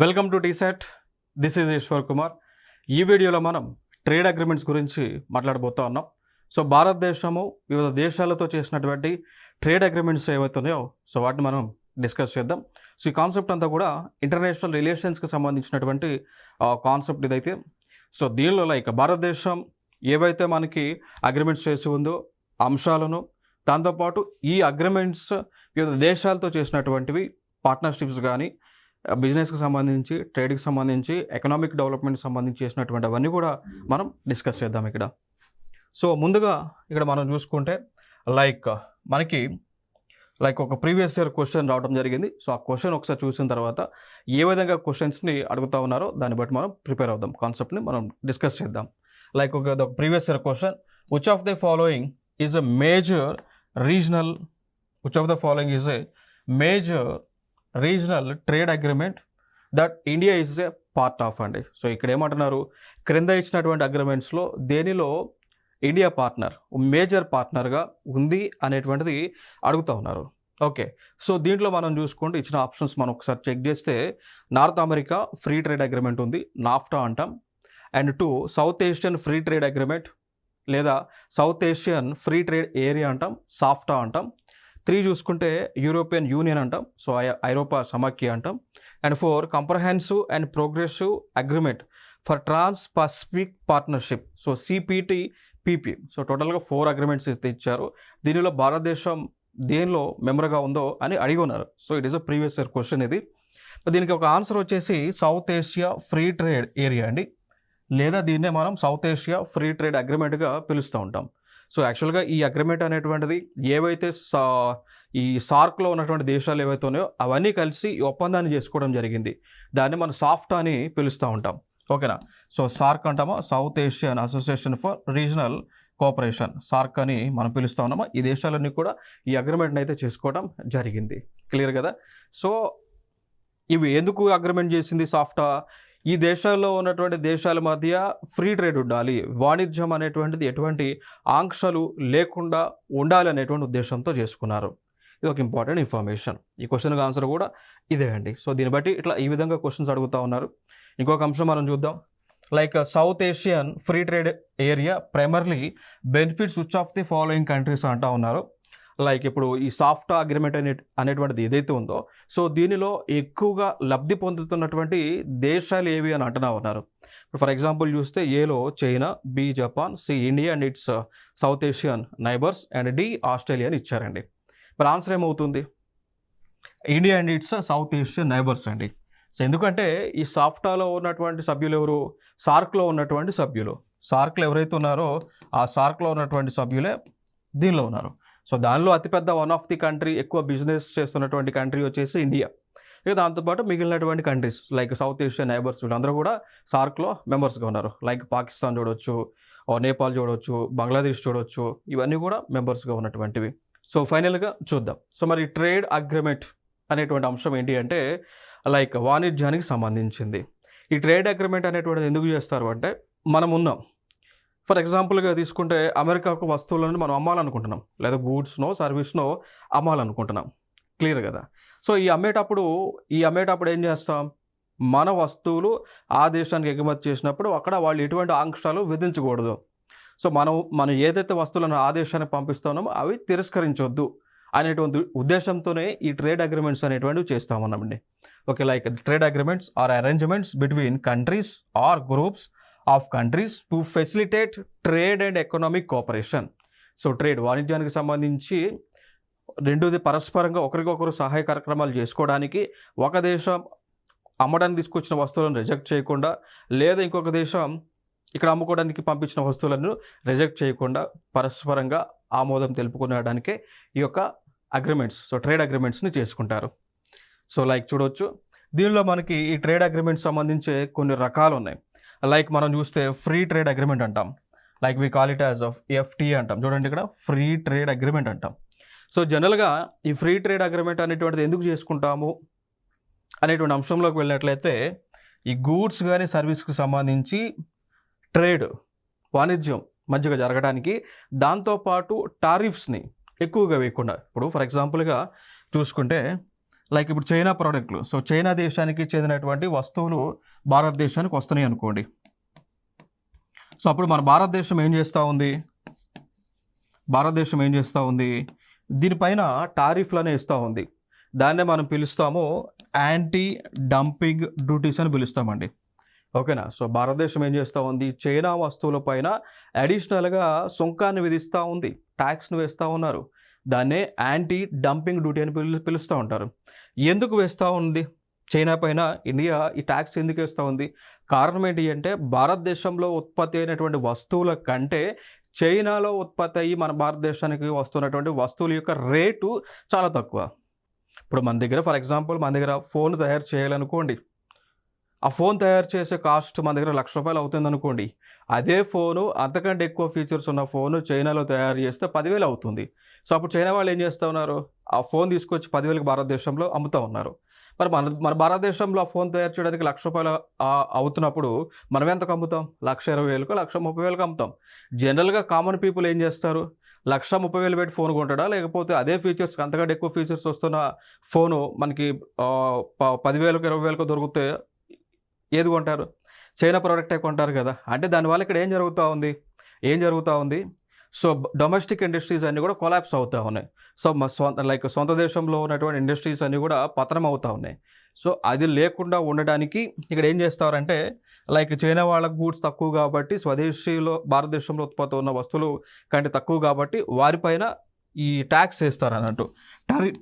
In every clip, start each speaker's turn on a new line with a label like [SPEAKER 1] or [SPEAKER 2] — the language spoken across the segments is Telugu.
[SPEAKER 1] Welcome to TSAT. This is Eeshwar Kumar. ఈ వీడియోలో మనం ట్రేడ్ అగ్రిమెంట్స్ గురించి మాట్లాడబోతా ఉన్నాం. సో భారతదేశము వివిధ దేశాలతో చేసినటువంటి ట్రేడ్ అగ్రిమెంట్స్ ఏవైతున్నాయో సో వాటిని మనం డిస్కస్ చేద్దాం. సో ఈ కాన్సెప్ట్ అంతా కూడా ఇంటర్నేషనల్ రిలేషన్స్కి సంబంధించినటువంటి కాన్సెప్ట్ ఇదైతే. సో దీనిలో భారతదేశం ఏవైతే మనకి అగ్రిమెంట్స్ చేసి ఉందో అంశాలను, దాంతోపాటు ఈ అగ్రిమెంట్స్ వివిధ దేశాలతో చేసినటువంటివి పార్ట్నర్షిప్స్ కానీ, బిజినెస్కి సంబంధించి, ట్రేడ్కి సంబంధించి, ఎకనామిక్ డెవలప్మెంట్కి సంబంధించి చేసినటువంటి అవన్నీ కూడా మనం డిస్కస్ చేద్దాం ఇక్కడ. సో ముందుగా ఇక్కడ మనం చూసుకుంటే మనకి ఒక ప్రీవియస్ ఇయర్ క్వశ్చన్ రావడం జరిగింది. సో ఆ క్వశ్చన్ ఒకసారి చూసిన తర్వాత ఏ విధంగా క్వశ్చన్స్ని అడుగుతా ఉన్నారో దాన్ని బట్టి మనం ప్రిపేర్ అవుదాం, కాన్సెప్ట్ని మనం డిస్కస్ చేద్దాం. ఒక previous year question, which of the following is a major regional regional trade agreement that India is a part of అండి. సో ఇక్కడ ఏమంటున్నారు, క్రింద ఇచ్చినటువంటి అగ్రిమెంట్స్లో దేనిలో ఇండియా మేజర్ పార్ట్నర్గా ఉంది అనేటువంటిది అడుగుతూ ఉన్నారు. ఓకే, సో దీంట్లో మనం చూసుకుంటే ఇచ్చిన ఆప్షన్స్ మనం ఒకసారి చెక్ చేస్తే, North America free trade agreement ఉంది, నాఫ్టా అంటాం. And 2 South Asian free trade agreement లేదా South Asian free trade area అంటాం, సాఫ్టా అంటాం. 3 చూసుకుంటే యూరోపియన్ యూనియన్ అంటాం, సో ఐరోపా సమాఖ్య అంటాం. And 4 comprehensive and progressive agreement for trans Pacific partnership, so CPTPP. So టోటల్గా 4 అగ్రిమెంట్స్ అయితే ఇచ్చారు. దీనిలో భారతదేశం దేనిలో మెంబర్గా ఉందో అని అడిగి ఉన్నారు. So it is a previous year question ఇది. దీనికి ఒక ఆన్సర్ వచ్చేసి south Asia free trade area అండి, లేదా దీన్నే మనం సౌత్ ఏషియా ఫ్రీ ట్రేడ్ అగ్రిమెంట్గా పిలుస్తూ ఉంటాం. సో యాక్చువల్గా ఈ అగ్రిమెంట్ అనేటువంటిది ఏవైతే ఈ సార్క్లో ఉన్నటువంటి దేశాలు ఏవైతే ఉన్నాయో అవన్నీ కలిసి ఈ ఒప్పందాన్ని చేసుకోవడం జరిగింది. దాన్ని మనం సాఫ్ట్ అని పిలుస్తూ ఉంటాం. ఓకేనా? సో సార్క్ అంటామా, South Asian Association for Regional Cooperation, SAARC అని మనం పిలుస్తూ ఉన్నామా. ఈ దేశాలన్నీ కూడా ఈ అగ్రిమెంట్ని అయితే చేసుకోవడం జరిగింది. క్లియర్ కదా? సో ఇవి ఎందుకు అగ్రిమెంట్ చేసింది సాఫ్టా? ఈ దేశాల్లో ఉన్నటువంటి దేశాల మధ్య ఫ్రీ ట్రేడ్ ఉండాలి, వాణిజ్యం అనేటువంటిది ఎటువంటి ఆంక్షలు లేకుండా ఉండాలి అనేటువంటి ఉద్దేశంతో చేసుకున్నారు. ఇది ఒక ఇంపార్టెంట్ ఇన్ఫర్మేషన్. ఈ క్వశ్చన్కి ఆన్సర్ కూడా ఇదే అండి. సో దీన్ని బట్టి ఇట్లా ఈ విధంగా క్వశ్చన్స్ అడుగుతూ ఉన్నారు. ఇంకొక అంశం మనం చూద్దాం. South Asian free trade area primarily benefits which of the following countries అంటూ ఉన్నారు. ఇప్పుడు ఈ సాఫ్టా అగ్రిమెంట్ అనేటువంటిది ఏదైతే ఉందో, సో దీనిలో ఎక్కువగా లబ్ధి పొందుతున్నటువంటి దేశాలు ఏవి అని అంటున్నా ఉన్నారు. ఇప్పుడు ఫర్ ఎగ్జాంపుల్ చూస్తే ఏలో China, B Japan, C India and its South Asian neighbours, and D Australia అని ఇచ్చారండి. మరి ఆన్సర్ ఏమవుతుంది? India and its South Asian neighbours అండి. సో ఎందుకంటే ఈ సాఫ్టాలో ఉన్నటువంటి సభ్యులు ఎవరు? సార్క్లో ఉన్నటువంటి సభ్యులు. సార్క్లో ఎవరైతే ఉన్నారో ఆ సార్క్లో ఉన్నటువంటి సభ్యులే దీనిలో ఉన్నారు. సో దానిలో అతిపెద్ద వన్ ఆఫ్ ది కంట్రీ, ఎక్కువ బిజినెస్ చేస్తున్నటువంటి కంట్రీ వచ్చేసి ఇండియా. ఇక దాంతోపాటు మిగిలినటువంటి కంట్రీస్ సౌత్ ఏషియన్ నైబర్స్ వీళ్ళందరూ కూడా సార్క్లో మెంబర్స్గా ఉన్నారు. పాకిస్తాన్ చూడవచ్చు, నేపాల్ చూడవచ్చు, బంగ్లాదేశ్ చూడవచ్చు, ఇవన్నీ కూడా మెంబర్స్గా ఉన్నటువంటివి. సో ఫైనల్గా చూద్దాం. సో మరి ట్రేడ్ అగ్రిమెంట్ అనేటువంటి అంశం ఏంటి అంటే వాణిజ్యానికి సంబంధించింది. ఈ ట్రేడ్ అగ్రిమెంట్ అనేటువంటిది ఎందుకు చేస్తారు అంటే, మనం ఉన్నాం ఫర్ ఎగ్జాంపుల్గా తీసుకుంటే అమెరికాకు వస్తువులను మనం అమ్మాలనుకుంటున్నాం, లేదా గూడ్స్నో సర్వీస్నో అమ్మాలనుకుంటున్నాం. క్లియర్ కదా? సో ఈ అమ్మేటప్పుడు ఏం చేస్తాం, మన వస్తువులు ఆ దేశానికి ఎగుమతి చేసినప్పుడు అక్కడ వాళ్ళు ఎటువంటి ఆంక్షలు విధించకూడదు. సో మనం ఏదైతే వస్తువులను ఆ దేశానికి పంపిస్తున్నామో అవి తిరస్కరించొద్దు అనేటువంటి ఉద్దేశంతోనే ఈ ట్రేడ్ అగ్రిమెంట్స్ అనేటువంటివి చేస్తామన్నామండి. Okay, trade agreements are arrangements between countries or groups of countries to facilitate trade and economic cooperation. So trade వాణిజ్యానికి సంబంధించి రెండోది పరస్పరంగా ఒకరికొకరు సహాయ కార్యక్రమాలు చేసుకోవడానికి, ఒక దేశం అమ్మడానికి తీసుకొచ్చిన వస్తువులను రిజెక్ట్ చేయకుండా, లేదా ఇంకొక దేశం ఇక్కడ అమ్ముకోవడానికి పంపించిన వస్తువులను రిజెక్ట్ చేయకుండా పరస్పరంగా ఆమోదం తెలుపుకునడానికే ఈ యొక్క అగ్రిమెంట్స్, సో ట్రేడ్ అగ్రిమెంట్స్ని చేసుకుంటారు. సో చూడవచ్చు, దీనిలో మనకి ఈ ట్రేడ్ అగ్రిమెంట్స్ సంబంధించి కొన్ని రకాలు ఉన్నాయి. మనం చూస్తే ఫ్రీ ట్రేడ్ అగ్రిమెంట్ అంటాం, we call it as of FTA అంటాం. చూడండి, ఇక్కడ ఫ్రీ ట్రేడ్ అగ్రిమెంట్ అంటాం. సో జనరల్గా ఈ ఫ్రీ ట్రేడ్ అగ్రిమెంట్ అనేటువంటిది ఎందుకు చేసుకుంటాము అనేటువంటి అంశంలోకి వెళ్ళినట్లయితే, ఈ గూడ్స్ కానీ సర్వీస్కి సంబంధించి ట్రేడ్, వాణిజ్యం మంచిగా జరగడానికి, దాంతోపాటు టారిఫ్స్ని ఎక్కువగా వేయకుండా. ఇప్పుడు ఫర్ ఎగ్జాంపుల్గా చూసుకుంటే లైక్ ఇప్పుడు చైనా ప్రోడక్ట్లు, సో చైనా దేశానికి చెందినటువంటి వస్తువులు భారతదేశానికి వస్తున్నాయి అనుకోండి. సో అప్పుడు మన భారతదేశం ఏం చేస్తూ ఉంది, దీనిపైన టారిఫ్లను ఇస్తూ ఉంది. దాన్నే మనం పిలుస్తాము యాంటీ డంపింగ్ డ్యూటీస్ అని పిలుస్తామండి. ఓకేనా. సో భారతదేశం ఏం చేస్తూ ఉంది, చైనా వస్తువుల పైన అడిషనల్గా సుంకాన్ని విధిస్తూ ఉంది, ట్యాక్స్ను వేస్తూ ఉన్నారు. దాన్నే యాంటీ డంపింగ్ డ్యూటీ అని పిలుస్తూ ఉంటారు. ఎందుకు వేస్తూ ఉంది చైనా పైన ఇండియా ఈ ట్యాక్స్ ఎందుకు వేస్తూ ఉంది? కారణం ఏంటి అంటే భారతదేశంలో ఉత్పత్తి అయినటువంటి వస్తువుల కంటే చైనాలో ఉత్పత్తి అయ్యి మన భారతదేశానికి వస్తున్నటువంటి వస్తువుల యొక్క రేటు చాలా తక్కువ. ఇప్పుడు మన దగ్గర ఫర్ ఎగ్జాంపుల్ మన దగ్గర ఫోన్ తయారు చేయాలనుకోండి, ఆ ఫోన్ తయారు చేసే కాస్ట్ మన దగ్గర ₹1,00,000 అవుతుంది అనుకోండి. అదే ఫోను అంతకంటే ఎక్కువ ఫీచర్స్ ఉన్న ఫోను చైనాలో తయారు చేస్తే 10,000 అవుతుంది. సో అప్పుడు చైనా వాళ్ళు ఏం చేస్తూ ఉన్నారు, ఆ ఫోన్ తీసుకొచ్చి 10,000కి భారతదేశంలో అమ్ముతూ ఉన్నారు. మరి మన భారతదేశంలో ఆ ఫోన్ తయారు చేయడానికి ₹1,00,000 అవుతున్నప్పుడు మనం ఎంతకు అమ్ముతాం? 1,20,000కు, 1,30,000కు అమ్ముతాం. జనరల్గా కామన్ పీపుల్ ఏం చేస్తారు, 1,30,000 పెట్టి ఫోన్ కొంటాడా, లేకపోతే అదే ఫీచర్స్ అంతకంటే ఎక్కువ ఫీచర్స్ వస్తున్న ఫోను మనకి 10,000కు, 20,000కు దొరికితే ఏది కొంటారు? చైనా ప్రోడక్టే కొంటారు కదా. అంటే దానివల్ల ఇక్కడ ఏం జరుగుతూ ఉంది, సో డొమెస్టిక్ ఇండస్ట్రీస్ అన్నీ కూడా కొలాప్స్ అవుతూ ఉన్నాయి. సో సొంత దేశంలో ఉన్నటువంటి ఇండస్ట్రీస్ అన్నీ కూడా పతనం అవుతూ ఉన్నాయి. సో అది లేకుండా ఉండడానికి ఇక్కడ ఏం చేస్తారంటే చైనా వాళ్ళ గూడ్స్ తక్కువ కాబట్టి, స్వదేశీలో భారతదేశంలో ఉత్పత్తి ఉన్న వస్తువులు కంటే తక్కువ కాబట్టి వారిపైన ఈ ట్యాక్స్ వేస్తారు అన్నట్టు,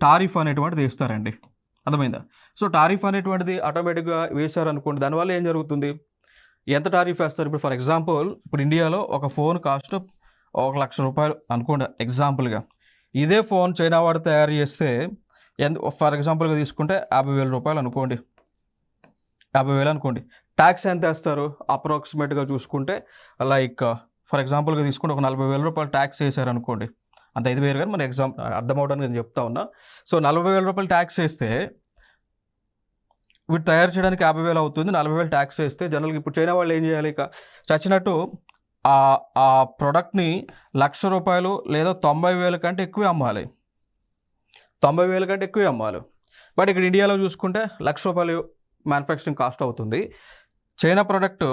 [SPEAKER 1] టారిఫ్ అనేటువంటిది వేస్తారండి. అర్థమైందా? సో టారిఫ్ అనేటువంటిది ఆటోమేటిక్గా వేశారనుకోండి, దానివల్ల ఏం జరుగుతుంది, ఎంత టారిఫ్ వేస్తారు? ఇప్పుడు ఫర్ ఎగ్జాంపుల్ ఇప్పుడు ఇండియాలో ఒక ఫోన్ కాస్ట్ ₹1,00,000 అనుకోండి ఎగ్జాంపుల్గా. ఇదే ఫోన్ చైనా వాడు తయారు చేస్తే ఫర్ ఎగ్జాంపుల్గా తీసుకుంటే ₹50,000 అనుకోండి, 50,000 అనుకోండి. ట్యాక్స్ ఎంత వేస్తారు అప్రాక్సిమేట్గా చూసుకుంటే, ఫర్ ఎగ్జాంపుల్గా తీసుకుంటే ఒక ₹40,000 ట్యాక్స్ వేసారనుకోండి. అంత 5,000 కానీ మన అర్థమవడానికి నేను చెప్తా ఉన్నా. సో ₹40,000 ట్యాక్స్ వేస్తే వీటి తయారు చేయడానికి 50,000 అవుతుంది. 40,000 ట్యాక్స్ వేస్తే జనరల్గా ఇప్పుడు చైనా వాళ్ళు ఏం చేయాలి, ఇక చచ్చినట్టు ఆ ప్రోడక్ట్ని ₹1,00,000 లేదా 90,000 కంటే ఎక్కువే అమ్మాలి, 90,000 కంటే ఎక్కువే అమ్మాలి. బట్ ఇక్కడ ఇండియాలో చూసుకుంటే ₹1,00,000 మ్యానుఫ్యాక్చరింగ్ కాస్ట్ అవుతుంది. చైనా ప్రోడక్ట్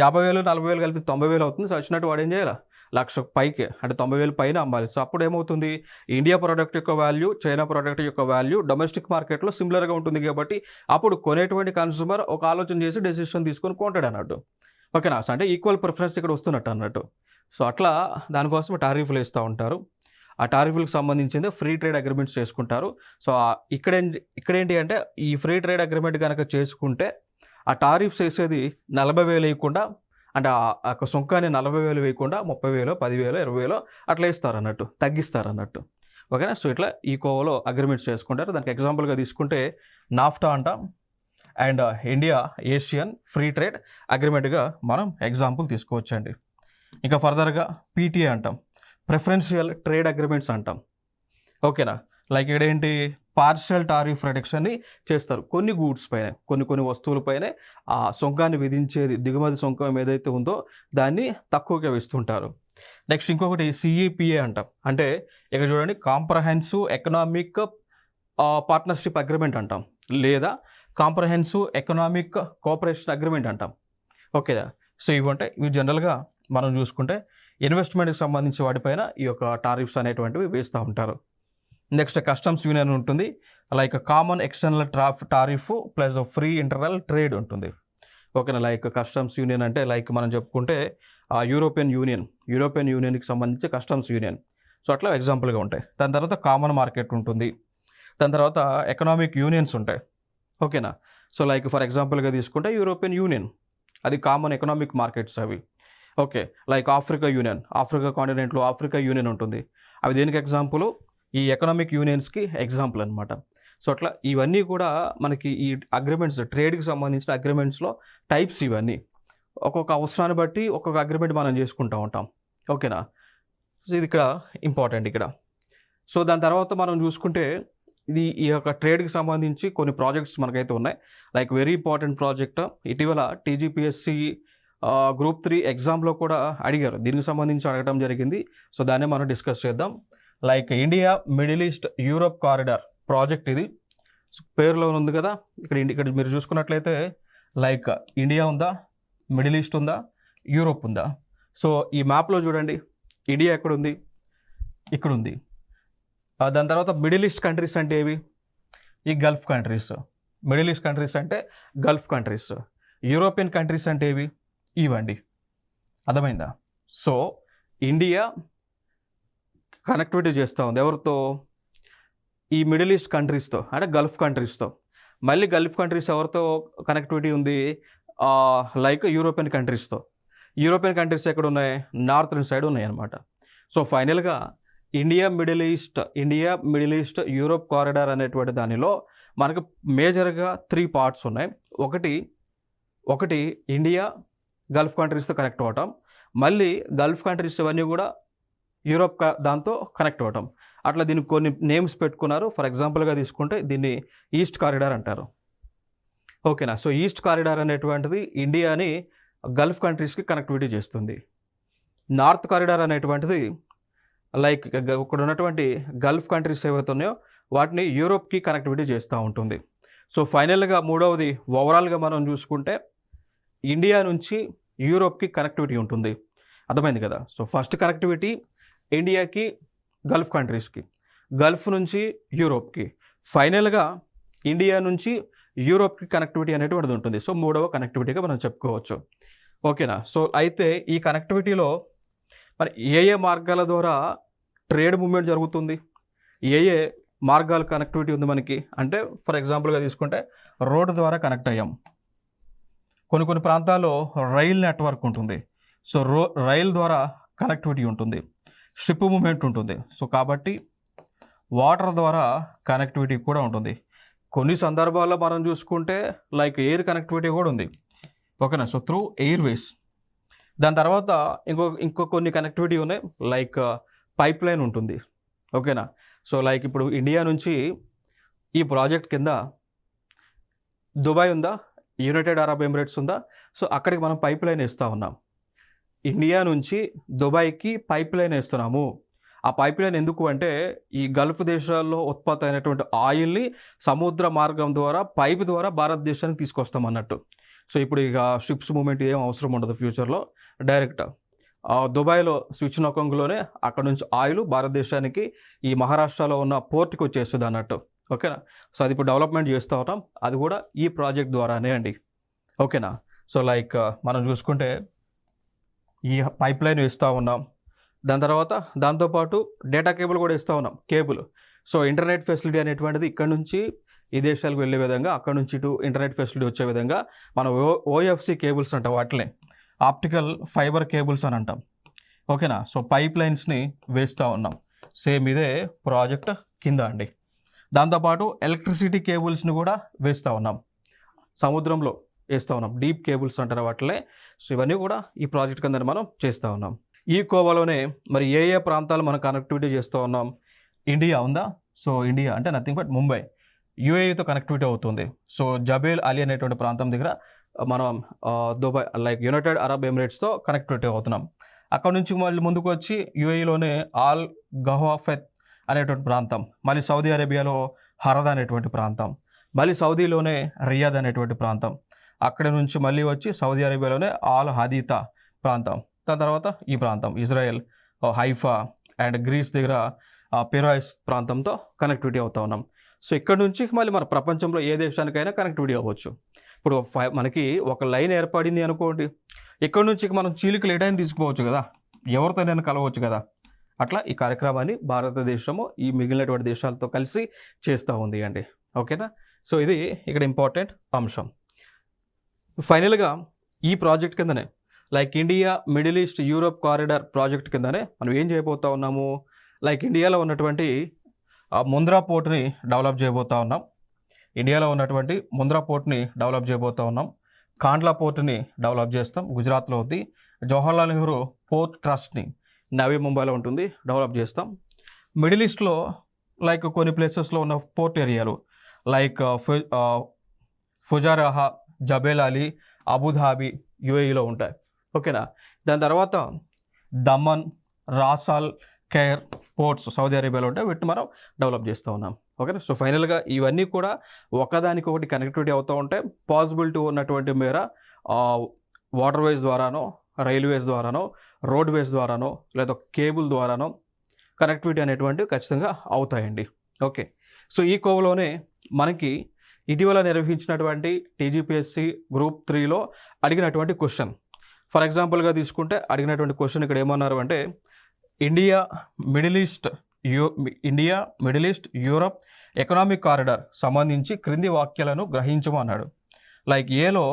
[SPEAKER 1] 50,000 40,000 కలిపి 90,000 అవుతుంది. సో వచ్చినట్టు వాడు ఏం చేయాలి, 1,00,000 పైకే అంటే 90,000 పైన అమ్మాలి. సో అప్పుడు ఏమవుతుంది, ఇండియా ప్రోడక్ట్ యొక్క వాల్యూ చైనా ప్రోడక్ట్ యొక్క వాల్యూ డొమెస్టిక్ మార్కెట్లో సిమిలర్గా ఉంటుంది కాబట్టి అప్పుడు కొనేటువంటి కన్స్యూమర్ ఒక ఆలోచన చేసి డెసిషన్ తీసుకొని కొంటాడు అన్నట్టు. ఓకేనా. సో అంటే ఈక్వల్ ప్రిఫరెన్స్ ఇక్కడ వస్తున్నట్టు అన్నట్టు. సో అట్లా దానికోసం టారిఫ్లు వేస్తూ ఉంటారు. ఆ టారిఫ్లకు సంబంధించింది ఫ్రీ ట్రేడ్ అగ్రిమెంట్స్ చేసుకుంటారు. సో ఇక్కడేంటి అంటే ఈ ఫ్రీ ట్రేడ్ అగ్రిమెంట్ కనుక చేసుకుంటే ఆ టారిఫ్స్ వేసేది 40,000 వేయకుండా, అంటే ఆ సుంకాన్ని 40,000 వేయకుండా 30,000 10,000 20,000 అట్లా వేస్తారన్నట్టు, తగ్గిస్తారన్నట్టు. ఓకేనా. సో ఇట్లా ఈ కోవలో అగ్రిమెంట్స్ చేసుకుంటారు. దానికి ఎగ్జాంపుల్గా తీసుకుంటే నాఫ్టా అంటాం and India Asian free trade అగ్రిమెంట్గా మనం ఎగ్జాంపుల్ తీసుకోవచ్చండి. ఇంకా ఫర్దర్గా పీటీఏ అంటాం, ప్రిఫరెన్షియల్ ట్రేడ్ అగ్రిమెంట్స్ అంటాం. ఓకేనా. ఇక్కడ ఏంటి, పార్షియల్ టారిఫ్ రిడక్షన్ని చేస్తారు కొన్ని గూడ్స్ పైన, కొన్ని వస్తువులపైనే ఆ సుంకాన్ని విధించేది, దిగుమతి సుంకం ఏదైతే ఉందో దాన్ని తక్కువగా వేస్తుంటారు. నెక్స్ట్ ఇంకొకటి సిఈపిఏ అంటాం, అంటే ఇక్కడ చూడండి కాంప్రహెన్సివ్ ఎకనామిక్ పార్ట్నర్షిప్ అగ్రిమెంట్ అంటాం, లేదా కాంప్రహెన్సివ్ ఎకనామిక్ కోఆపరేషన్ అగ్రిమెంట్ అంటాం. ఓకేనా. సో ఇవి జనరల్గా మనం చూసుకుంటే ఇన్వెస్ట్మెంట్కి సంబంధించి వాటిపైన ఈ యొక్క టారిఫ్స్ అనేటువంటివి వేస్తూ ఉంటారు. నెక్స్ట్ కస్టమ్స్ యూనియన్ ఉంటుంది, common external tariff plus free internal trade ఉంటుంది. ఓకేనా. కస్టమ్స్ యూనియన్ అంటే మనం చెప్పుకుంటే యూరోపియన్ యూనియన్కి సంబంధించి కస్టమ్స్ యూనియన్. సో అట్లా ఎగ్జాంపుల్గా ఉంటాయి. దాని తర్వాత కామన్ మార్కెట్ ఉంటుంది, దాని తర్వాత ఎకనామిక్ యూనియన్స్ ఉంటాయి. ఓకేనా. సో ఫర్ ఎగ్జాంపుల్గా తీసుకుంటే యూరోపియన్ యూనియన్, అది కామన్ ఎకనామిక్ మార్కెట్స్ అవి. ఓకే. ఆఫ్రికా కాంటినెంట్లో ఆఫ్రికా యూనియన్ ఉంటుంది. అవి దేనికి ఎగ్జాంపుల్, ఈ ఎకనామిక్ యూనియన్స్కి ఎగ్జాంపుల్ అనమాట. సో అట్లా ఇవన్నీ కూడా మనకి ఈ అగ్రిమెంట్స్, ట్రేడ్కి సంబంధించిన అగ్రిమెంట్స్లో టైప్స్ ఇవన్నీ. ఒక్కొక్క అవసరాన్ని బట్టి ఒక్కొక్క అగ్రిమెంట్ మనం చేసుకుంటూ ఉంటాం. ఓకేనా. సో ఇది ఇక్కడ ఇంపార్టెంట్ ఇక్కడ. సో దాని తర్వాత మనం చూసుకుంటే ఈ యొక్క ట్రేడ్కి సంబంధించి కొన్ని ప్రాజెక్ట్స్ మనకైతే ఉన్నాయి. వెరీ ఇంపార్టెంట్ ప్రాజెక్ట్, ఇటీవల టీజీపీఎస్సీ గ్రూప్ 3 ఎగ్జామ్లో కూడా అడిగారు, దీనికి సంబంధించి అడగడం జరిగింది. సో దాన్నే మనం డిస్కస్ చేద్దాం. India middle east Europe corridor project ఇది. పేరులో ఉంది కదా, ఇక్కడ మీరు చూసుకున్నట్లయితే లైక్ ఇండియా ఉందా, మిడిల్ ఈస్ట్ ఉందా, యూరోప్ ఉందా. సో ఈ మ్యాప్లో చూడండి, ఇండియా ఎక్కడుంది, ఇక్కడ ఉంది. దాని తర్వాత మిడిల్ ఈస్ట్ కంట్రీస్ అంటే ఏవి, ఈ Gulf countries. Middle east countries అంటే గల్ఫ్ కంట్రీస్. యూరోపియన్ కంట్రీస్ అంటే ఏవి, ఇవండి. అర్థమైందా? సో ఇండియా కనెక్టివిటీ చేస్తూ ఉంది ఎవరితో, ఈ మిడిల్ ఈస్ట్ కంట్రీస్తో, అంటే గల్ఫ్ కంట్రీస్తో. మళ్ళీ గల్ఫ్ కంట్రీస్ ఎవరితో కనెక్టివిటీ ఉంది, లైక్ యూరోపియన్ కంట్రీస్తో. యూరోపియన్ కంట్రీస్ ఎక్కడ ఉన్నాయి, నార్థన్ సైడ్ ఉన్నాయి అన్నమాట. సో ఫైనల్గా India middle east Europe corridor అనేటువంటి దానిలో మనకు మేజర్గా 3 పార్ట్స్ ఉన్నాయి. ఒకటి ఇండియా గల్ఫ్ కంట్రీస్తో కనెక్ట్ అవ్వటం, మళ్ళీ గల్ఫ్ కంట్రీస్ ఇవన్నీ కూడా యూరోప్ దాంతో కనెక్ట్ అవ్వటం. అట్లా దీనికి కొన్ని నేమ్స్ పెట్టుకున్నారు. ఫర్ ఎగ్జాంపుల్గా తీసుకుంటే దీన్ని ఈస్ట్ కారిడార్ అంటారు. ఓకేనా? సో ఈస్ట్ కారిడార్ అనేటువంటిది ఇండియాని గల్ఫ్ కంట్రీస్కి కనెక్టివిటీ చేస్తుంది. నార్త్ కారిడార్ అనేటువంటిది లైక్ ఇక్కడ ఉన్నటువంటి గల్ఫ్ కంట్రీస్ ఏవైతే ఉన్నాయో వాటిని యూరోప్కి కనెక్టివిటీ చేస్తూ ఉంటుంది. సో ఫైనల్గా మూడవది ఓవరాల్గా మనం చూసుకుంటే ఇండియా నుంచి యూరోప్కి కనెక్టివిటీ ఉంటుంది. అర్థమైంది కదా? సో ఫస్ట్ కనెక్టివిటీ ఇండియాకి గల్ఫ్ కంట్రీస్కి, గల్ఫ్ నుంచి యూరోప్కి, ఫైనల్గా ఇండియా నుంచి యూరోప్కి కనెక్టివిటీ అనేటువంటిది ఉంటుంది. సో మూడవ కనెక్టివిటీగా మనం చెప్పుకోవచ్చు. ఓకేనా? సో అయితే ఈ కనెక్టివిటీలో మరి ఏ మార్గాల ద్వారా ట్రేడ్ మూవ్మెంట్ జరుగుతుంది, ఏ మార్గాల కనెక్టివిటీ ఉంది మనకి అంటే, ఫర్ ఎగ్జాంపుల్గా తీసుకుంటే రోడ్డు ద్వారా కనెక్ట్ అయ్యాం. కొన్ని ప్రాంతాల్లో రైల్ నెట్వర్క్ ఉంటుంది. సో రైల్ ద్వారా కనెక్టివిటీ ఉంటుంది, షిప్ మూవ్మెంట్ ఉంటుంది. సో కాబట్టి వాటర్ ద్వారా కనెక్టివిటీ కూడా ఉంటుంది. కొన్ని సందర్భాల్లో మనం చూసుకుంటే లైక్ ఎయిర్ కనెక్టివిటీ కూడా ఉంది. ఓకేనా? So through Airways. దాని తర్వాత ఇంకో కొన్ని కనెక్టివిటీ ఉన్నాయి, లైక్ పైప్ లైన్ ఉంటుంది. ఓకేనా? సో లైక్ ఇప్పుడు ఇండియా నుంచి ఈ ప్రాజెక్ట్ కింద దుబాయ్ ఉందా, యునైటెడ్ అరబ్ ఎమిరేట్స్ ఉందా, సో అక్కడికి మనం పైప్ లైన్ వేస్తూ ఉన్నాం. ఇండియా నుంచి దుబాయ్కి పైప్ లైన్ వేస్తున్నాము. ఆ పైప్ లైన్ ఎందుకు అంటే ఈ గల్ఫ్ దేశాల్లో ఉత్పత్తి అయినటువంటి ఆయిల్ని సముద్ర మార్గం ద్వారా పైప్ ద్వారా భారతదేశానికి తీసుకొస్తాం అన్నట్టు. సో ఇప్పుడు ఇక షిప్స్ మూమెంట్ ఏం అవసరం ఉండదు ఫ్యూచర్లో. డైరెక్ట్ దుబాయ్లో స్విచ్ నొకంగులోనే అక్కడ నుంచి ఆయిల్ భారతదేశానికి ఈ మహారాష్ట్రలో ఉన్న పోర్ట్కి వచ్చేస్తుంది అన్నట్టు. ఓకేనా? సో అది ఇప్పుడు డెవలప్మెంట్ చేస్తూ ఉంటాం, అది కూడా ఈ ప్రాజెక్ట్ ద్వారానే అండి. ఓకేనా? సో లైక్ మనం చూసుకుంటే ఈ పైప్ లైన్ ఇస్తూ ఉన్నాం. దాని తర్వాత దాంతోపాటు డేటా కేబుల్ కూడా ఇస్తూ ఉన్నాం, కేబుల్. సో ఇంటర్నెట్ ఫెసిలిటీ అనేటువంటిది ఇక్కడ నుంచి ఈ దేశాలకు వెళ్ళే విధంగా, అక్కడ నుంచి ఇటు ఇంటర్నెట్ ఫెసిలిటీ వచ్చే విధంగా మనం ఓఎఫ్సి కేబుల్స్ అంటాం, వాటినే ఆప్టికల్ ఫైబర్ కేబుల్స్ అని అంటాం. ఓకేనా? సో పైప్ లైన్స్ని వేస్తూ ఉన్నాం. సేమ్ ఇదే ప్రాజెక్ట్ కింద అండి. దాంతోపాటు ఎలక్ట్రిసిటీ కేబుల్స్ని కూడా వేస్తూ ఉన్నాం, సముద్రంలో వేస్తూ ఉన్నాం, డీప్ కేబుల్స్ అంటారు వాటిలే. సో ఇవన్నీ కూడా ఈ ప్రాజెక్ట్ కింద మనం చేస్తూ ఉన్నాం. ఈ కోవాలోనే మరి ఏ ప్రాంతాలు మనం కనెక్టివిటీ చేస్తూ ఉన్నాం, ఇండియా ఉందా, సో ఇండియా అంటే నథింగ్ బట్ ముంబై, యూఏఈతో కనెక్టివిటీ అవుతుంది. సో జబేల్ అలీ అనేటువంటి ప్రాంతం దగ్గర మనం దుబాయ్ లైక్ యునైటెడ్ అరబ్ ఎమిరేట్స్తో కనెక్టివిటీ అవుతున్నాం. అక్కడ నుంచి మళ్ళీ ముందుకు వచ్చి యూఏఈలోనే ఆల్ గహ్వాఫెత్ అనేటువంటి ప్రాంతం, మళ్ళీ సౌదీ అరేబియాలో హరద్ అనేటువంటి ప్రాంతం, మళ్ళీ సౌదీలోనే రియాద్ అనేటువంటి ప్రాంతం, అక్కడి నుంచి మళ్ళీ వచ్చి సౌదీ అరేబియాలోనే ఆల్ హదీతా ప్రాంతం, దాని తర్వాత ఈ ప్రాంతం ఇజ్రాయెల్ హైఫా అండ్ గ్రీస్ దగ్గర పిరాయిస్ ప్రాంతంతో కనెక్టివిటీ అవుతూ ఉన్నాం. సో ఇక్కడ నుంచి మళ్ళీ మన ప్రపంచంలో ఏ దేశానికైనా కనెక్టివిటీ అవ్వచ్చు. ఇప్పుడు మనకి ఒక లైన్ ఏర్పడింది అనుకోండి, ఇక్కడ నుంచి మనం చీలికలు ఎటైనా తీసుకుపోవచ్చు కదా, ఎవరితోనైనా కలవచ్చు కదా. అట్లా ఈ కార్యక్రమాన్ని భారతదేశము ఈ మిగిలినటువంటి దేశాలతో కలిసి చేస్తూ ఉంది అండి. ఓకేనా? సో ఇది ఇక్కడ ఇంపార్టెంట్ అంశం. ఫైనల్గా ఈ ప్రాజెక్ట్ కిందనే like India middle east Europe corridor project కిందనే మనం ఏం చేయబోతా ఉన్నాము, లైక్ ఇండియాలో ఉన్నటువంటి ముంద్రా పోర్ట్ని డెవలప్ చేయబోతా ఉన్నాం. ఇండియాలో ఉన్నటువంటి ముంద్రా పోర్ట్ని డెవలప్ చేయబోతా ఉన్నాం. కాండ్లా పోర్ట్ని డెవలప్ చేస్తాం, గుజరాత్లో ఉంది. జవహర్లాల్ నెహ్రూ పోర్ట్ ట్రస్ట్ని నవీ ముంబైలో ఉంటుంది, డెవలప్ చేస్తాం. మిడిల్ ఈస్ట్లో లైక్ కొన్ని ప్లేసెస్లో ఉన్న పోర్ట్ ఏరియాలు లైక్ ఫుజారాహా, జబేల్ అలీ, అబుధాబి యూఏఈలో ఉంటాయి. ఓకేనా? దాని తర్వాత దమన్, రాసాల్, కేర్ పోర్ట్స్ సౌదీ అరేబియాలో ఉంటే వీటిని మనం డెవలప్ చేస్తూ ఉన్నాం. ఓకేనా. సో ఫైనల్గా ఇవన్నీ కూడా ఒకదానికి ఒకటి కనెక్టివిటీ అవుతూ ఉంటాయి. పాసిబిలిటీ ఉన్నటువంటి మేర వాటర్ వేస్ ద్వారానో, రైల్వేస్ ద్వారానో, రోడ్ వేస్ ద్వారానో, లేదా కేబుల్ ద్వారానో కనెక్టివిటీ అనేటువంటివి ఖచ్చితంగా అవుతాయండి. ఓకే. సో ఈ కోవలోనే మనకి ఇటీవల నిర్వహించినటువంటి టీజీపీఎస్సీ గ్రూప్ 3లో అడిగినటువంటి క్వశ్చన్, ఫర్ ఎగ్జాంపుల్గా తీసుకుంటే అడిగినటువంటి క్వశ్చన్ ఇక్కడ ఏమన్నారు అంటే India middle east Europe economic corridor సంబంధించి క్రింది వాక్యాలను గ్రహించమన్నాడు. లైక్ ఏలో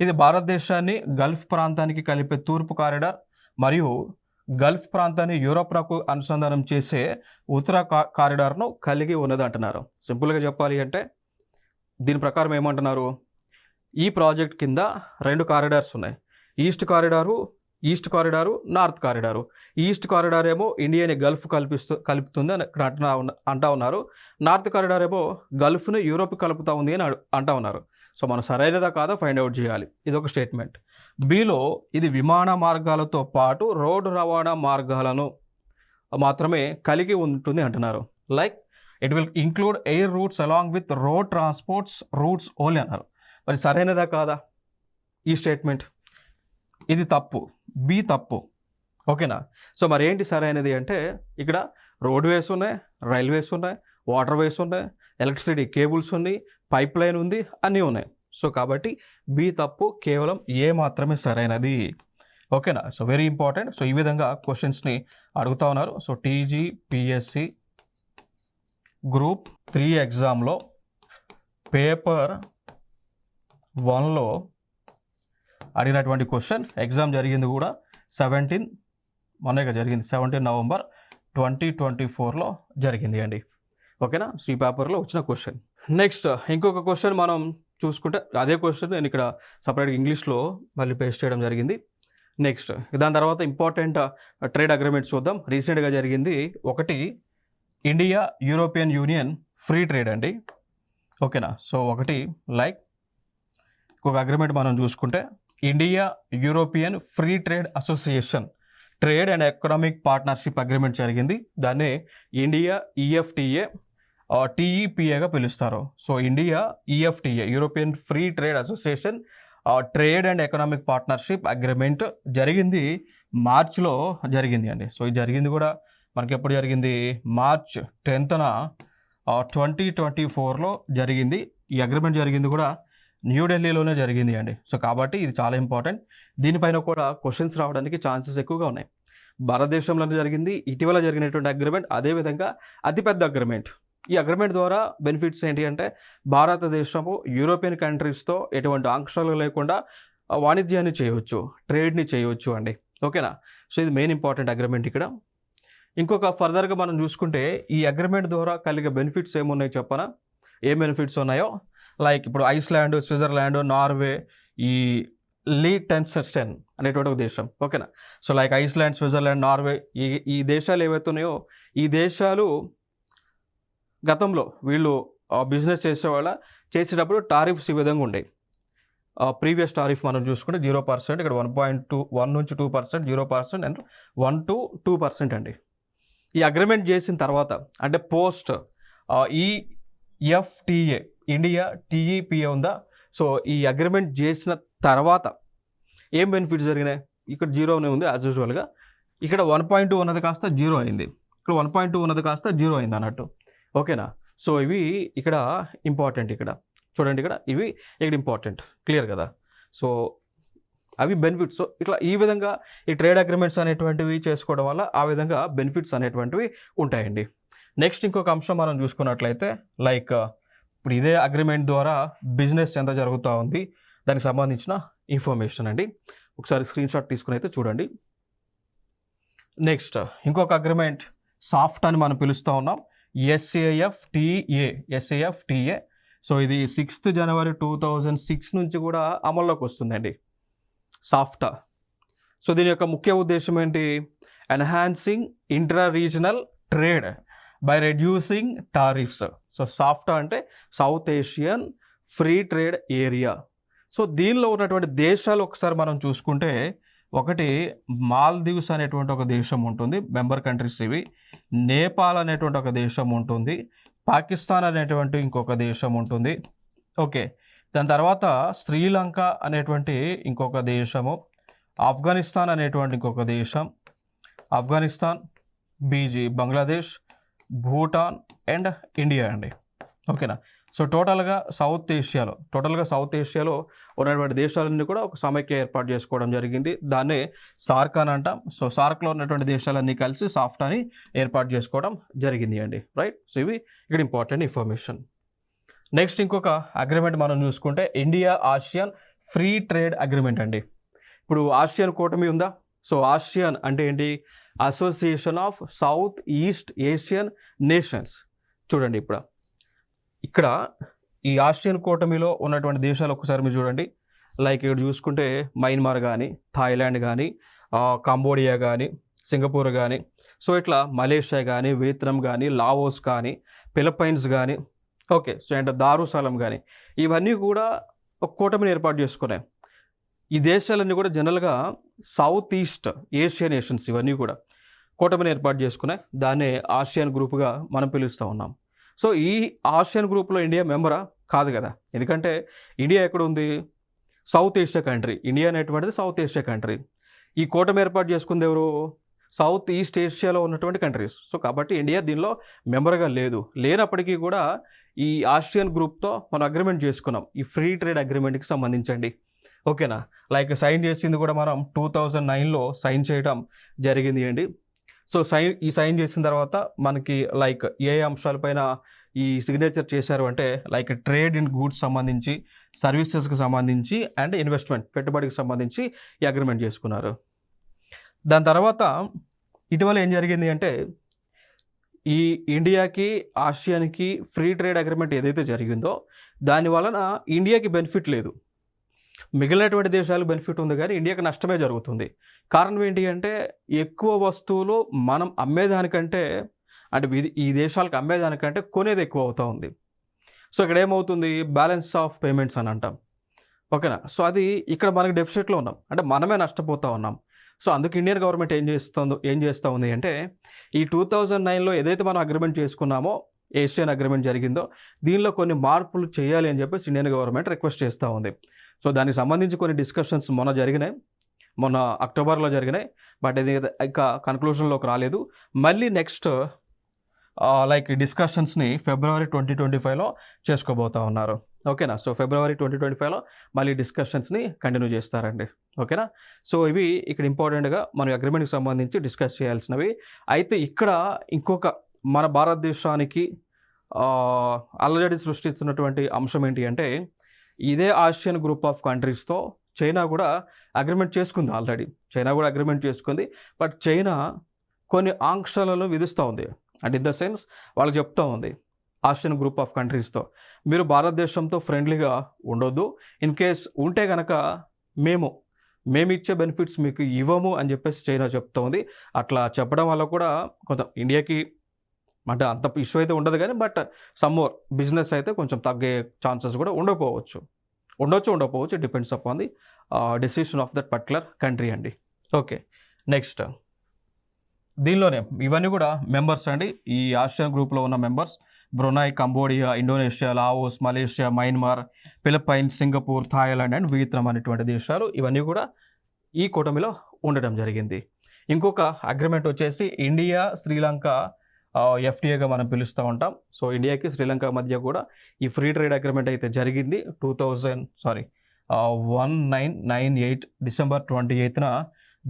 [SPEAKER 1] ఇది భారతదేశాన్ని గల్ఫ్ ప్రాంతానికి కలిపే తూర్పు కారిడార్ మరియు గల్ఫ్ ప్రాంతాన్ని యూరోప్కు అనుసంధానం చేసే ఉత్తర కారిడార్ను కలిగి ఉన్నది అంటున్నారు. సింపుల్గా చెప్పాలి అంటే దీని ప్రకారం ఏమంటున్నారు, ఈ ప్రాజెక్ట్ కింద 2 కారిడార్స్ ఉన్నాయి. East corridor, north corridor. East corridor ఏమో ఇండియాని గల్ఫ్ కలుపుతుంది అని ఇక్కడ అంటా ఉన్నారు. నార్త్ కారిడార్ ఏమో గల్ఫ్ను యూరోప్ కలుపుతూ ఉంది అని అంటా ఉన్నారు. సో మనం సరైనదా కాదా ఫైండ్ అవుట్ చేయాలి. ఇది ఒక స్టేట్మెంట్. బిలో ఇది విమాన మార్గాలతో పాటు రోడ్డు రవాణా మార్గాలను మాత్రమే కలిగి ఉంటుంది అంటున్నారు. Like it will include air roots along with road transports roots only అన్నారు. మరి సరైనదా కాదా ఈ స్టేట్మెంట్? ఇది తప్పు, బి తప్పు. ఓకేనా. సో మరి ఏంటి సరైనది అంటే ఇక్కడ రోడ్వేస్ ఉన్నాయి, రైల్వేస్ ఉన్నాయి, వాటర్ వేస్ ఉన్నాయి, ఎలక్ట్రిసిటీ కేబుల్స్ ఉన్నాయి, పైప్ లైన్ ఉంది, అన్నీ ఉన్నాయి. సో కాబట్టి బి తప్పు, కేవలం ఏ మాత్రమే సరైనది. ఓకేనా. So very important. సో ఈ విధంగా క్వశ్చన్స్ని అడుగుతా ఉన్నారు. సో టీజీపీఎస్సి గ్రూప్ 3 ఎగ్జామ్లో పేపర్ 1లో అడిగినటువంటి క్వశ్చన్. ఎగ్జామ్ జరిగింది కూడా 17 నవంబర్ 2024లో జరిగింది అండి. ఓకేనా. సో ఈ పేపర్లో వచ్చిన క్వశ్చన్. నెక్స్ట్ ఇంకొక క్వశ్చన్ మనం చూసుకుంటే అదే క్వశ్చన్ నేను ఇక్కడ సపరేట్గా ఇంగ్లీష్లో మళ్ళీ పేస్ట్ చేయడం జరిగింది. నెక్స్ట్ దాని తర్వాత ఇంపార్టెంట్ ట్రేడ్ అగ్రిమెంట్స్ చూద్దాం. రీసెంట్గా జరిగింది ఒకటి India European union free trade అండి. ఓకేనా. సో ఒకటి లైక్ ఒక అగ్రిమెంట్ మనం చూసుకుంటే India European free trade association trade and economic partnership agreement జరిగింది. దాన్నే ఇండియా ఈఎఫ్టీఏ టీఈపీఏగా పిలుస్తారు. So India EFTA European free trade association trade and economic partnership agreement జరిగింది మార్చ్లో జరిగింది అండి. సో ఇది జరిగింది కూడా మనకి ఎప్పుడు జరిగింది, మార్చ్ 10th 2024లో జరిగింది. ఈ అగ్రిమెంట్ జరిగింది కూడా న్యూఢిల్లీలోనే జరిగింది అండి. సో కాబట్టి ఇది చాలా ఇంపార్టెంట్. దీనిపైన కూడా క్వశ్చన్స్ రావడానికి ఛాన్సెస్ ఎక్కువగా ఉన్నాయి. భారతదేశంలోనే జరిగింది, ఇటీవల జరిగినటువంటి అగ్రిమెంట్, అదేవిధంగా అతిపెద్ద అగ్రిమెంట్. ఈ అగ్రిమెంట్ ద్వారా బెనిఫిట్స్ ఏంటి అంటే భారతదేశము యూరోపియన్ కంట్రీస్తో ఎటువంటి ఆంక్షలు లేకుండా వాణిజ్యాన్ని చేయవచ్చు, ట్రేడ్ని చేయవచ్చు అండి. ఓకేనా. సో ఇది మెయిన్ ఇంపార్టెంట్ అగ్రిమెంట్ ఇక్కడ. ఇంకొక ఫర్దర్గా మనం చూసుకుంటే ఈ అగ్రిమెంట్ ద్వారా కలిగే బెనిఫిట్స్ ఏమున్నాయో చెప్పనా, ఏం బెనిఫిట్స్ ఉన్నాయో. లైక్ ఇప్పుడు ఐస్లాండ్, స్విట్జర్లాండ్, నార్వే, ఈ లీటెన్స్టైన్ అనేటువంటి ఒక దేశం. ఓకేనా. So like Iceland, Switzerland, Norway ఈ దేశాలు ఏవైతే ఉన్నాయో ఈ దేశాలు గతంలో వీళ్ళు బిజినెస్ చేసేటప్పుడు టారిఫ్స్ ఈ విధంగా ఉండేవి. ప్రీవియస్ టారిఫ్ మనం చూసుకుంటే 0%, ఇక్కడ 1 నుంచి 2%, 0% అండ్ 1 to 2% అండి. ఈ అగ్రిమెంట్ చేసిన తర్వాత అంటే పోస్ట్ ఈఎఫ్టీఏ ఇండియా టీఈపీఏ ఉందా, సో ఈ అగ్రిమెంట్ చేసిన తర్వాత ఏం బెనిఫిట్స్ జరిగినాయి, ఇక్కడ 0 ఉంది యాజ్ యూజువల్గా. ఇక్కడ 1.2 ఉన్నది కాస్త 0 అయింది, ఇక్కడ 1.2 ఉన్నది కాస్త 0 అయింది అన్నట్టు. ఓకేనా. సో ఇవి ఇక్కడ ఇంపార్టెంట్. ఇక్కడ చూడండి, ఇవి ఇక్కడ ఇంపార్టెంట్, క్లియర్ కదా. సో అవి బెనిఫిట్స్. సో ఇట్లా ఈ విధంగా ఈ ట్రేడ్ అగ్రిమెంట్స్ అనేటువంటివి చేసుకోవడం వల్ల ఆ విధంగా బెనిఫిట్స్ అనేటువంటివి ఉంటాయండి. నెక్స్ట్ ఇంకొక అంశం మనం చూసుకున్నట్లయితే లైక్ ఇప్పుడు ఇదే అగ్రిమెంట్ ద్వారా బిజినెస్ ఎంత జరుగుతూ ఉంది దానికి సంబంధించిన ఇన్ఫర్మేషన్ అండి. ఒకసారి స్క్రీన్ షాట్ తీసుకుని అయితే చూడండి. నెక్స్ట్ ఇంకొక అగ్రిమెంట్ సాఫ్ట్ అని మనం పిలుస్తూ ఉన్నాం, ఎస్ఏఎఫ్టీఏ. సో ఇది 6th జనవరి 2006 నుంచి కూడా అమల్లోకి వస్తుందండి సాఫ్టా. సో దీని యొక్క ముఖ్య ఉద్దేశం ఏంటి, enhancing intra regional trade by reducing tariffs. So SAFTA అంటే South Asian free trade area. So దీనిలో ఉన్నటువంటి దేశాలు ఒకసారి మనం చూసుకుంటే ఒకటి మాల్దీవ్స్ అనేటువంటి ఒక దేశం ఉంటుంది, మెంబర్ కంట్రీస్ ఇవి. నేపాల్ అనేటువంటి ఒక దేశం ఉంటుంది. పాకిస్తాన్ అనేటువంటి ఇంకొక దేశం ఉంటుంది. ఓకే, దాని తర్వాత శ్రీలంక అనేటువంటి ఇంకొక దేశము, ఆఫ్ఘనిస్తాన్ అనేటువంటి ఇంకొక దేశం, ఆఫ్ఘనిస్తాన్, బంగ్లాదేశ్, భూటాన్ అండ్ ఇండియా అండి. ఓకేనా. సో టోటల్గా సౌత్ ఏషియాలో ఉన్నటువంటి దేశాలన్నీ కూడా ఒక సమైక్య ఏర్పాటు చేసుకోవడం జరిగింది. దాన్నే సార్క్ అని అంటాం. సో సార్క్లో ఉన్నటువంటి దేశాలన్నీ కలిసి సాఫ్ట్ అని ఏర్పాటు చేసుకోవడం జరిగింది అండి. రైట్. సో ఇవి ఇక్కడ ఇంపార్టెంట్ ఇన్ఫర్మేషన్. నెక్స్ట్ ఇంకొక అగ్రిమెంట్ మనం చూసుకుంటే India Asian free trade agreement అండి. ఇప్పుడు ఆసియన్ కూటమి ఉందా? సో ఆసియన్ అంటే ఏంటి? Association of south east Asian nations. చూడండి ఇక్కడ ఈ ఆసియన్ కూటమిలో ఉన్నటువంటి దేశాలు ఒకసారి మీరు చూడండి. లైక్ ఇక్కడ చూసుకుంటే మయన్మార్ కానీ, థాయిలాండ్ కానీ, కంబోడియా కానీ, సింగపూర్ కానీ, సో ఇట్లా మలేషియా కానీ, వియత్నాం కానీ, లావోస్ కానీ, ఫిలిప్పైన్స్ కానీ, ఓకే, సో అంటే దారుసాలం కానీ, ఇవన్నీ కూడా ఒక కూటమిని ఏర్పాటు చేసుకున్నాయి. ఈ దేశాలన్నీ కూడా జనరల్గా సౌత్ ఈస్ట్ ఏషియన్ నేషన్స్ ఇవన్నీ కూడా కూటమిని ఏర్పాటు చేసుకున్నాయి. దాన్నే ఆసియన్ గ్రూప్గా మనం పిలుస్తూ ఉన్నాం. సో ఈ ఆసియన్ గ్రూప్లో ఇండియా మెంబరా? కాదు కదా. ఎందుకంటే ఇండియా ఎక్కడ ఉంది? South Asia country. ఇండియా అనేటువంటిది సౌత్ ఏషియా కంట్రీ. ఈ కూటమి ఏర్పాటు చేసుకుంది ఎవరు? సౌత్ ఈస్ట్ ఏషియాలో ఉన్నటువంటి కంట్రీస్. సో కాబట్టి ఇండియా దీనిలో మెంబర్గా లేనప్పటికీ కూడా ఈ ఆసియన్ గ్రూప్తో మనం అగ్రిమెంట్ చేసుకున్నాం, ఈ ఫ్రీ ట్రేడ్ అగ్రిమెంట్కి సంబంధించండి. ఓకేనా. లైక్ సైన్ చేసింది కూడా మనం 2009లో సైన్ చేయడం జరిగింది అండి. సో సైన్ చేసిన తర్వాత మనకి లైక్ ఏ అంశాలపైన ఈ సిగ్నేచర్ చేశారు అంటే లైక్ ట్రేడ్ ఇన్ గూడ్స్ సంబంధించి, సర్వీసెస్కి సంబంధించి అండ్ ఇన్వెస్ట్మెంట్ పెట్టుబడికి సంబంధించి ఈ అగ్రిమెంట్ చేసుకున్నారు. దాని తర్వాత ఇటీవల ఏం జరిగింది అంటే ఈ ఇండియాకి ఆసియాన్కి ఫ్రీ ట్రేడ్ అగ్రిమెంట్ ఏదైతే జరిగిందో దాని వలన ఇండియాకి బెనిఫిట్ లేదు, మిగిలినటువంటి దేశాలకు బెనిఫిట్ ఉంది కానీ ఇండియాకి నష్టమే జరుగుతుంది. కారణం ఏంటి అంటే ఎక్కువ వస్తువులు మనం అమ్మేదానికంటే అంటే ఈ దేశాలకు అమ్మేదానికంటే కొనేది ఎక్కువ అవుతూ ఉంది. సో ఇక్కడ ఏమవుతుంది? బ్యాలెన్స్ ఆఫ్ పేమెంట్స్ అని అంటాం. ఓకేనా. సో అది ఇక్కడ మనకి డెఫిసిట్లో ఉన్నాం, అంటే మనమే నష్టపోతూ ఉన్నాం. సో అందుకు ఇండియన్ గవర్నమెంట్ ఏం చేస్తూ ఉంది అంటే ఈ 2009లో ఏదైతే మనం అగ్రిమెంట్ చేసుకున్నామో, ఏషియన్ అగ్రిమెంట్ జరిగిందో, దీనిలో కొన్ని మార్పులు చేయాలి అని చెప్పేసి ఇండియన్ గవర్నమెంట్ రిక్వెస్ట్ చేస్తూ ఉంది. సో దానికి సంబంధించి కొన్ని డిస్కషన్స్ మొన్న అక్టోబర్లో జరిగినాయి. బట్ ఇది ఇంకా కన్క్లూజన్లోకి రాలేదు. మళ్ళీ నెక్స్ట్ లైక్ డిస్కషన్స్ని ఫిబ్రవరి 2025లో చేసుకోబోతూ ఉన్నారు. ఓకేనా. సో ఫిబ్రవరి 2025లో మళ్ళీ డిస్కషన్స్ని కంటిన్యూ చేస్తారండి. ఓకేనా. సో ఇవి ఇక్కడ ఇంపార్టెంట్గా మన అగ్రిమెంట్కి సంబంధించి డిస్కస్ చేయాల్సినవి. అయితే ఇక్కడ ఇంకొక మన భారతదేశానికి అల్లజడి సృష్టిస్తున్నటువంటి అంశం ఏంటి అంటే ఇదే ఆసియన్ గ్రూప్ ఆఫ్ కంట్రీస్తో చైనా కూడా అగ్రిమెంట్ చేసుకుంది. ఆల్రెడీ చైనా కూడా అగ్రిమెంట్ చేసుకుంది. బట్ చైనా కొన్ని ఆంక్షలను విధిస్తూ ఉంది. అండ్ ఇన్ ద సెన్స్ వాళ్ళు చెప్తూ ఉంది ఆసియన్ గ్రూప్ ఆఫ్ కంట్రీస్తో, మీరు భారతదేశంతో ఫ్రెండ్లీగా ఉండొద్దు, ఇన్ కేస్ ఉంటే కనుక మేము ఇచ్చే బెనిఫిట్స్ మీకు ఇవ్వము అని చెప్పేసి చైనా చెప్తూ ఉంది. అట్లా చెప్పడం వల్ల కూడా కొంత ఇండియాకి అంటే అంత ఇష్యూ అయితే ఉండదు కానీ బట్ సమ్మోర్ బిజినెస్ అయితే కొంచెం తగ్గే ఛాన్సెస్ కూడా ఉండకపోవచ్చు. It depends upon the decision of that particular country అండి. ఓకే, నెక్స్ట్ దీనిలోనే ఇవన్నీ కూడా మెంబర్స్ అండి. ఈ ఆసియన్ గ్రూప్లో ఉన్న members Brunei, Cambodia, Indonesia, Laos, Malaysia, Myanmar, Philippines, Singapore, Thailand and Vietnam అనేటువంటి దేశాలు ఇవన్నీ కూడా ఈ కూటమిలో ఉండడం జరిగింది. ఇంకొక అగ్రిమెంట్ వచ్చేసి ఇండియా శ్రీలంక ఎఫ్టీఏగా మనం పిలుస్తూ ఉంటాం. సో ఇండియాకి శ్రీలంక మధ్య కూడా ఈ ఫ్రీ ట్రేడ్ అగ్రిమెంట్ అయితే జరిగింది 1998 డిసెంబర్ 28న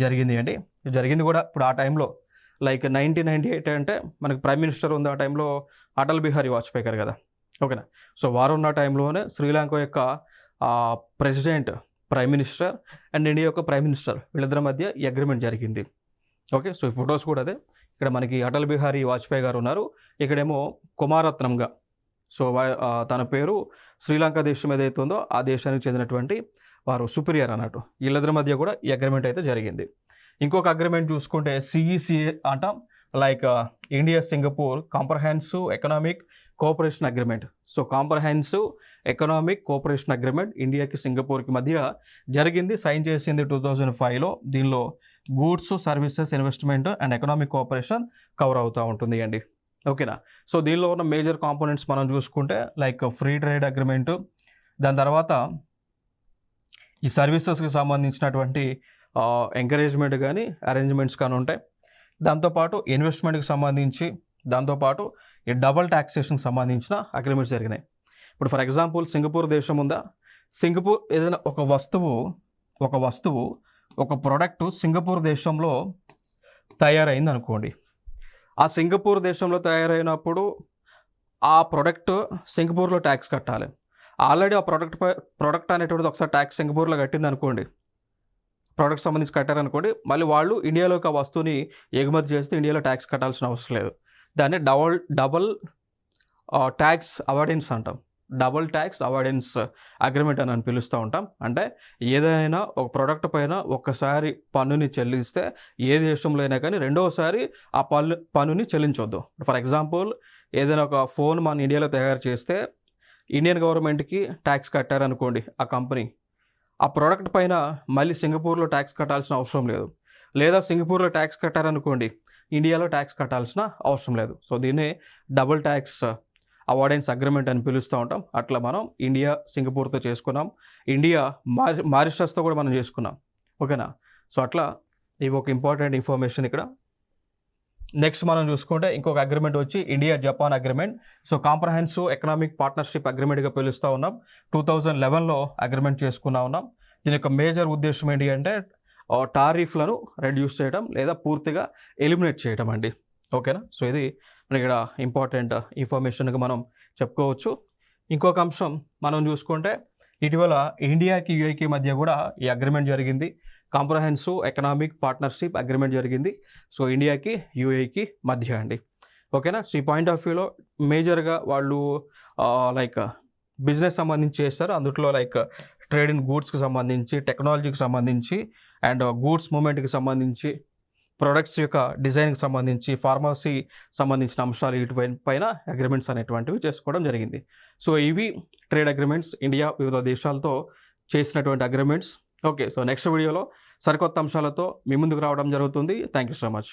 [SPEAKER 1] జరిగింది అండి. జరిగింది కూడా ఇప్పుడు ఆ టైంలో లైక్ 1998 అంటే మనకి ప్రైమ్ మినిస్టర్ ఉంది ఆ టైంలో అటల్ బిహారీ వాజ్పేయి గారు కదా. ఓకేనా. సో వారు ఉన్న టైంలోనే శ్రీలంక యొక్క president, prime minister and India యొక్క ప్రైమ్ మినిస్టర్ వీళ్ళిద్దరి మధ్య ఈ అగ్రిమెంట్ జరిగింది. ఓకే. సో ఈ ఫొటోస్ కూడా అదే. ఇక్కడ మనకి అటల్ బిహారీ వాజ్పేయి గారు ఉన్నారు, ఇక్కడేమో కుమారత్నంగా. సో తన పేరు శ్రీలంక దేశం ఏదైతే ఉందో ఆ దేశానికి చెందినటువంటి వారు సుపీరియర్ అన్నట్టు. వీళ్ళిద్దరి మధ్య కూడా ఈ అగ్రిమెంట్ అయితే జరిగింది. ఇంకొక అగ్రిమెంట్ చూసుకుంటే సిఈసిఏ అంటాం, like India Singapore comprehensive economic cooperation agreement. So comprehensive economic cooperation agreement ఇండియాకి సింగపూర్కి మధ్య జరిగింది, సైన్ చేసింది 2005లో. దీనిలో goods services investment and economic cooperation cover అవుతూ ఉంటుంది అండి. ఓకేనా. సో దీనిలో ఉన్న మేజర్ కాంపోనెంట్స్ మనం చూసుకుంటే లైక్ ఫ్రీ ట్రేడ్ అగ్రిమెంటు, దాని తర్వాత ఈ సర్వీసెస్కి సంబంధించినటువంటి ఎంకరేజ్మెంట్ కానీ అరేంజ్మెంట్స్ కానీ ఉంటాయి. దాంతోపాటు ఇన్వెస్ట్మెంట్కి సంబంధించి, దాంతోపాటు ఈ డబల్ ట్యాక్సేషన్కి సంబంధించిన అగ్రిమెంట్స్ జరిగినాయి. ఇప్పుడు ఫర్ ఎగ్జాంపుల్ సింగపూర్ దేశం ఉందా, సింగపూర్ ఏదైనా ఒక వస్తువు ఒక ప్రోడక్ట్ సింగపూర్ దేశంలో తయారైంది అనుకోండి. ఆ సింగపూర్ దేశంలో తయారైనప్పుడు ఆ ప్రోడక్ట్ సింగపూర్లో ట్యాక్స్ కట్టాలి. ఆల్రెడీ ఆ ప్రోడక్ట్ అనేటువంటిది ఒకసారి ట్యాక్స్ సింగపూర్లో కట్టింది అనుకోండి, ప్రోడక్ట్ సంబంధించి కట్టారనుకోండి, మళ్ళీ వాళ్ళు ఇండియాలోకి ఆ వస్తువుని ఎగుమతి చేస్తే ఇండియాలో ట్యాక్స్ కట్టాల్సిన అవసరం లేదు. దాన్ని డబల్ ట్యాక్స్ అవాయిడెన్స్ అంటాం. డబుల్ ట్యాక్స్ అవాయిడెన్స్ అగ్రిమెంట్ అని పిలుస్తూ ఉంటాం. అంటే ఏదైనా ఒక ప్రోడక్ట్ పైన ఒక్కసారి పన్నుని చెల్లిస్తే ఏ దేశంలో అయినా కానీ రెండోసారి ఆ పన్నుని చెల్లించవద్దు. ఫర్ ఎగ్జాంపుల్ ఏదైనా ఒక ఫోన్ మన ఇండియాలో తయారు చేస్తే ఇండియన్ గవర్నమెంట్కి ట్యాక్స్ కట్టారనుకోండి ఆ కంపెనీ, ఆ ప్రోడక్ట్ పైన మళ్ళీ సింగపూర్లో ట్యాక్స్ కట్టాల్సిన అవసరం లేదు. లేదా సింగపూర్లో ట్యాక్స్ కట్టారనుకోండి, ఇండియాలో ట్యాక్స్ కట్టాల్సిన అవసరం లేదు. సో దీన్ని డబుల్ ట్యాక్స్ అవాయిడెన్స్ అగ్రిమెంట్ అని పిలుస్తూ ఉంటాం. అట్లా మనం ఇండియా సింగపూర్తో చేసుకున్నాం, ఇండియా మారిషస్తో కూడా మనం చేసుకున్నాం. ఓకేనా. సో అట్లా ఇవి ఒక ఇంపార్టెంట్ ఇన్ఫర్మేషన్ ఇక్కడ. నెక్స్ట్ మనం చూసుకుంటే ఇంకొక అగ్రిమెంట్ వచ్చి India Japan agreement. So comprehensive economic partnership అగ్రిమెంట్గా పిలుస్తూ ఉన్నాం. 2011లో అగ్రిమెంట్ చేసుకున్నా ఉన్నాం. దీని యొక్క మేజర్ ఉద్దేశం ఏంటి అంటే టారిఫ్లను రెడ్యూస్ చేయడం లేదా పూర్తిగా ఎలిమినేట్ చేయడం అండి. ఓకేనా. సో ఇది మనకి ఇక్కడ ఇంపార్టెంట్ ఇన్ఫర్మేషన్గా మనం చెప్పుకోవచ్చు. ఇంకొక అంశం మనం చూసుకుంటే ఇటీవల ఇండియాకి యూఏకి మధ్య కూడా ఈ అగ్రిమెంట్ జరిగింది. కాంప్రహెన్సివ్ ఎకనామిక్ పార్ట్నర్షిప్ అగ్రిమెంట్ జరిగింది. సో ఇండియాకి యూఏకి మధ్య అండి. ఓకేనా. సో ఈ పాయింట్ ఆఫ్ వ్యూలో మేజర్గా వాళ్ళు లైక్ బిజినెస్ సంబంధించి చేస్తారు. అందులో లైక్ ట్రేడ్ ఇన్ గూడ్స్కి సంబంధించి, టెక్నాలజీకి సంబంధించి అండ్ గూడ్స్ మూమెంట్కి సంబంధించి, ప్రొడక్ట్స్ యొక్క డిజైన్కి సంబంధించి, ఫార్మసీ సంబంధించిన అంశాలు వీటి పైన అగ్రిమెంట్స్ అనేటువంటివి చేసుకోవడం జరిగింది. సో ఇవి ట్రేడ్ అగ్రిమెంట్స్, ఇండియా వివిధ దేశాలతో చేసినటువంటి అగ్రిమెంట్స్. ఓకే. సో నెక్స్ట్ వీడియోలో సరికొత్త అంశాలతో మీ ముందుకు రావడం జరుగుతుంది. Thank you so much.